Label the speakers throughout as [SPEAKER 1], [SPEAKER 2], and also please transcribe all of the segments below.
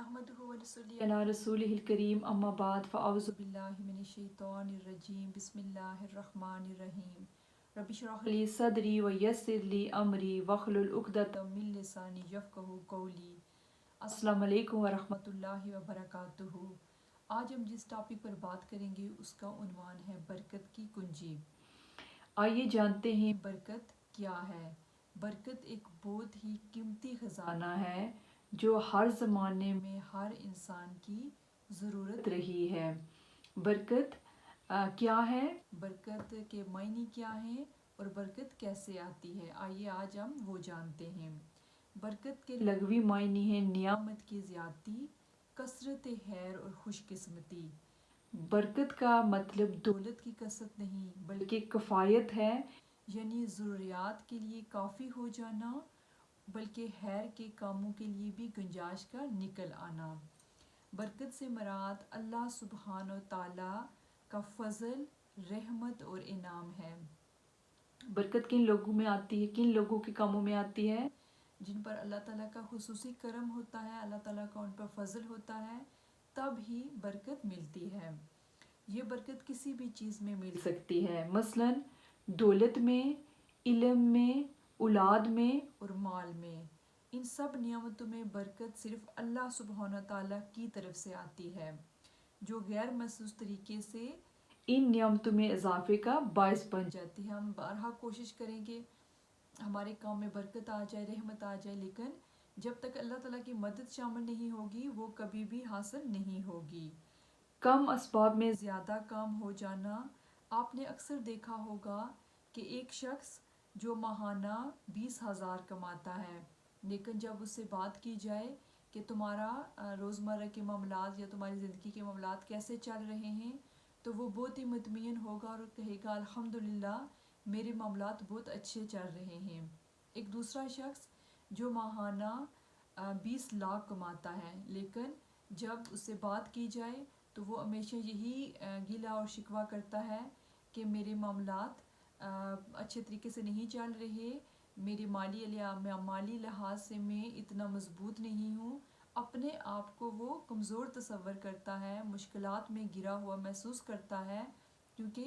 [SPEAKER 1] नहमदुहु व नसल्ली अला रसूलिहिल करीम अम्मा बाद फ़अऊज़ु बिल्लाहि मिनश शैतानिर रजीम बिस्मिल्लाहिर रहमानिर रहीम रब्बि इश्रह ली सदरी व यस्सिर ली अमरी वहलुल उक़दतम मिन लिसानी यफ़क़हू क़ौली। अस्सलामु अलैकुम व रहमतुल्लाहि व बरकातुहू। आज हम जिस टॉपिक पर बात करेंगे उसका उन्वान है बरकत की कुंजी। आइए जानते हैं बरकत क्या है। बरकत एक बहुत ही कीमती ख़जाना है जो हर ज़माने में हर इंसान की ज़रूरत रही है। बरकत क्या है, बरकत के मायने क्या हैं और बरकत कैसे आती है, आइए आज हम वो जानते हैं। बरकत के लग़वी मायने हैं नियामत की ज़्यादती, कसरत खैर और खुशकिस्मती। बरकत का मतलब दौलत की कसरत नहीं बल्कि किफ़ायत है, यानी ज़रूरियात के लिए काफ़ी हो जाना, बल्कि खैर के कामों के लिए भी गुंजाइश का निकल आना। बरकत से मुराद अल्लाह सुब्हानो ताला का फ़ज़ल, रहमत और इनाम है। बरकत किन लोगों में आती है, किन लोगों के कामों में आती है? जिन पर अल्लाह ताला का खुसूसी करम होता है, अल्लाह ताला का उन पर फ़ज़ल होता है, तब ही बरकत मिलती है। ये बरकत किसी भी चीज़ में मिल सकती है, मसलन दौलत में, इल्म में, औलाद में और माल में। इन सब नियामतों में बरकत सिर्फ अल्लाह सुब्हानो ताला की तरफ से आती है, जो गैर महसूस तरीके से इन नियामतों में इजाफे का बायस बन जाती है। हम बारहा कोशिश करेंगे हमारे काम में बरकत आ जाए, रहमत आ जाए, लेकिन जब तक अल्लाह ताला की मदद शामिल नहीं होगी वो कभी भी हासिल नहीं होगी। कम असबाब में ज़्यादा काम हो जाना। आपने अक्सर देखा होगा कि एक शख्स जो माहाना 20,000 कमाता है, लेकिन जब उससे बात की जाए कि तुम्हारा रोज़मर्रा के मामलात या तुम्हारी ज़िंदगी के मामलात कैसे चल रहे हैं, तो वो बहुत ही मुतमईन होगा और कहेगा अल्हम्दुलिल्लाह मेरे मामलात बहुत अच्छे चल रहे हैं। एक दूसरा शख्स जो माहाना 20 लाख कमाता है, लेकिन जब उससे बात की जाए तो वो हमेशा यही गिला और शिकवा करता है कि मेरे मामलात अच्छे तरीके से नहीं चल रहे, मेरे माली लिहाज से मैं इतना मजबूत नहीं हूँ। अपने आप को वो कमज़ोर तस्वर करता है, मुश्किलात में गिरा हुआ महसूस करता है, क्योंकि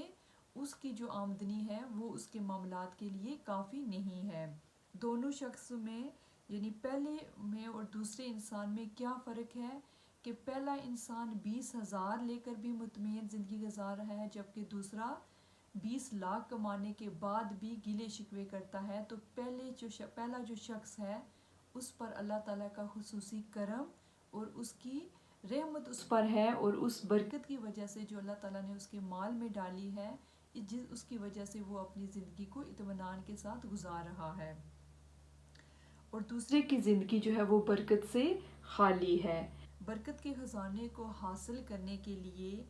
[SPEAKER 1] उसकी जो आमदनी है वो उसके मामलात के लिए काफ़ी नहीं है। दोनों शख्स में यानी पहले में और दूसरे इंसान में क्या फ़र्क है कि पहला इंसान 20,000 लेकर भी मुतमईन ज़िंदगी गुजार रहा है, जबकि दूसरा 20 लाख कमाने के बाद भी गिले शिकवे करता है। तो पहला जो शख्स है उस पर अल्लाह ताला का खुसूसी करम और उसकी रहमत उस पर है, और उस बरकत की वजह से जो अल्लाह ताला ने उसके माल में डाली है, उसकी वजह से वो अपनी ज़िंदगी को इत्मीनान के साथ गुजार रहा है, और दूसरे की ज़िंदगी जो है वो बरकत से खाली है। बरकत के ख़जाने को हासिल करने के लिए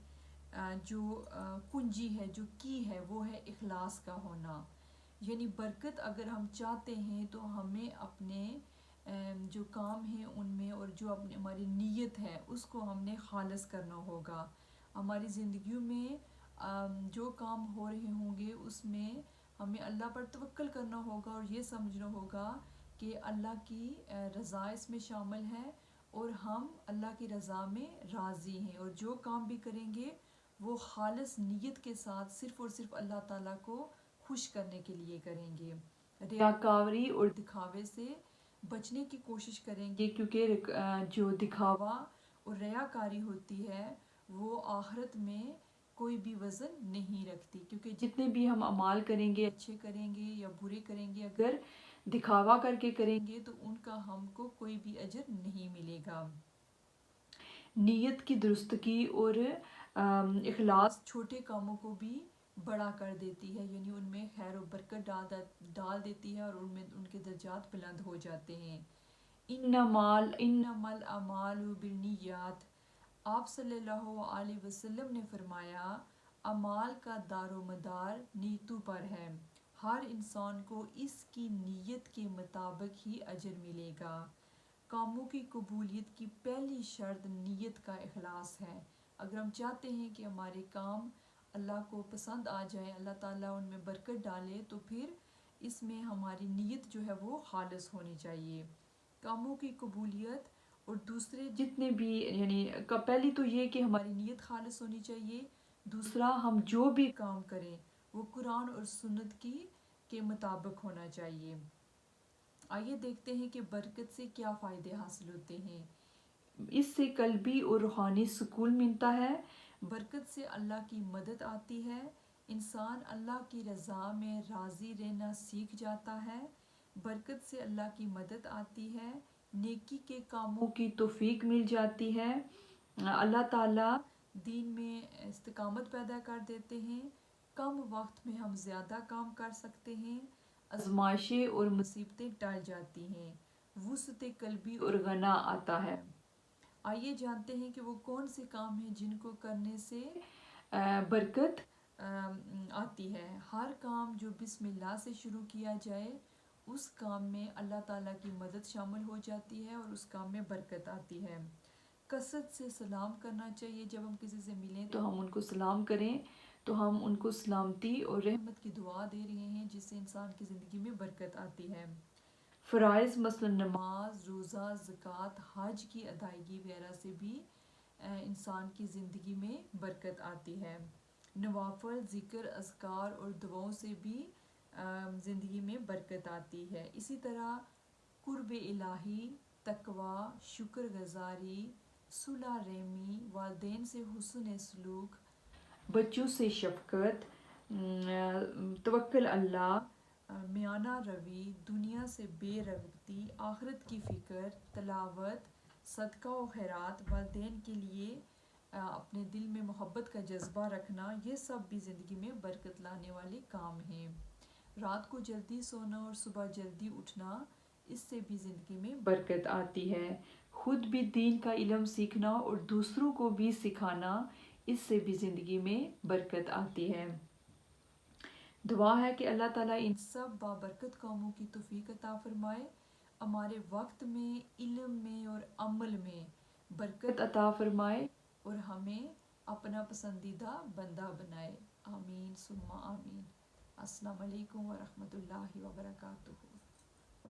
[SPEAKER 1] जो कुंजी है, जो की है, वो है इखलास का होना। यानी बरकत अगर हम चाहते हैं तो हमें अपने जो काम है उनमें और जो अपनी हमारी नीयत है उसको हमने खालिस करना होगा। हमारी ज़िंदगी में जो काम हो रहे होंगे उसमें हमें अल्लाह पर तवक्कल करना होगा और ये समझना होगा कि अल्लाह की रज़ा इसमें शामिल है और हम अल्लाह की रज़ा में राज़ी हैं, और जो काम भी करेंगे वो खालिस नीयत के साथ सिर्फ़ और सिर्फ अल्लाह ताला को खुश करने के लिए करेंगे। रियाकारी और दिखावे से बचने की कोशिश करेंगे, क्योंकि जो दिखावा और रियाकारी होती है वो आखिरत में कोई भी वज़न नहीं रखती, क्योंकि जितने भी हम अमाल करेंगे, अच्छे करेंगे या बुरे करेंगे, अगर दिखावा करके करेंगे तो उनका हमको कोई भी अजर नहीं मिलेगा। नीयत की दुरुस्तगी और इखलास छोटे कामों को भी बड़ा कर देती है, यानी उनमें खैर और बरकत डाल देती है और उनमें उनके दर्जात बुलंद हो जाते हैं। इन्नमल अमालु बिन्नियात, आप सल्लल्लाहु अलैहि वसल्लम ने फरमाया अमाल का दारोमदार नीयतों पर है, हर इंसान को इसकी नीयत के मुताबिक ही अजर मिलेगा। कामों की कबूलियत की पहली शर्त नीयत का इखलास है। अगर हम चाहते हैं कि हमारे काम अल्लाह को पसंद आ जाए, अल्लाह ताला उनमें बरकत डाले, तो फिर इसमें हमारी नीयत जो है वो खालिस होनी चाहिए। कामों की कबूलियत اور دوسرے جتنے بھی پہلی تو یہ کہ ہماری نیت خالص ہونی چاہیے، دوسرا ہم جو بھی کام کریں وہ قرآن اور سنت کے مطابق ہونا چاہیے۔ آئیے دیکھتے ہیں کہ برکت سے کیا فائدے حاصل ہوتے ہیں۔ اس سے قلبی اور روحانی سکون ملتا ہے۔ برکت سے اللہ کی مدد آتی ہے، انسان اللہ کی رضا میں راضی رہنا سیکھ جاتا ہے۔ برکت سے اللہ کی مدد آتی ہے، نیکی کے کاموں کی توفیق مل جاتی ہے، اللہ تعالیٰ دین میں استقامت پیدا کر دیتے ہیں، کم وقت میں ہم زیادہ کام کر سکتے ہیں، آزمائشیں اور مصیبتیں ٹل جاتی ہیں، وسعت قلبی اور غنا آتا ہے۔ آئیے جانتے ہیں کہ وہ کون سے کام ہیں جن کو کرنے سے برکت آتی ہے۔ ہر کام جو بسم اللہ سے شروع کیا جائے اس کام میں اللہ تعالیٰ کی مدد شامل ہو جاتی ہے اور اس کام میں برکت آتی ہے۔ کثرت سے سلام کرنا چاہیے، جب ہم کسی سے ملیں تو ہم ان کو سلام کریں تو ہم ان کو سلامتی اور رحمت کی دعا دے رہے ہیں، جس سے انسان کی زندگی میں برکت آتی ہے۔ فرائض مثلا نماز، روزہ، زکوٰۃ، حج کی ادائیگی وغیرہ سے بھی انسان کی زندگی میں برکت آتی ہے۔ نوافل، ذکر، اذکار اور دعاؤں سے بھی زندگی میں برکت آتی ہے۔ اسی طرح قرب الہی، تقوی، شکر گزاری، صلح رحمی، والدین سے حسن سلوک، بچوں سے شفقت، توکل اللہ، میانہ روی، دنیا سے بے رغبتی، آخرت کی فکر، تلاوت، صدقہ و خیرات، والدین کے لیے اپنے دل میں محبت کا جذبہ رکھنا، یہ سب بھی زندگی میں برکت لانے والے کام ہیں۔ رات کو جلدی سونا اور صبح جلدی اٹھنا، اس سے بھی زندگی میں برکت آتی ہے۔ خود بھی دین کا علم سیکھنا اور دوسروں کو بھی سکھانا، اس سے بھی زندگی میں برکت آتی ہے۔ دعا ہے کہ اللہ تعالیٰ ان سب بابرکت کاموں کی توفیق عطا فرمائے، ہمارے وقت میں، علم میں اور عمل میں برکت عطا فرمائے اور ہمیں اپنا پسندیدہ بندہ بنائے۔ آمین ثم آمین۔ السلام علیکم ورحمۃ اللہ وبرکاتہ۔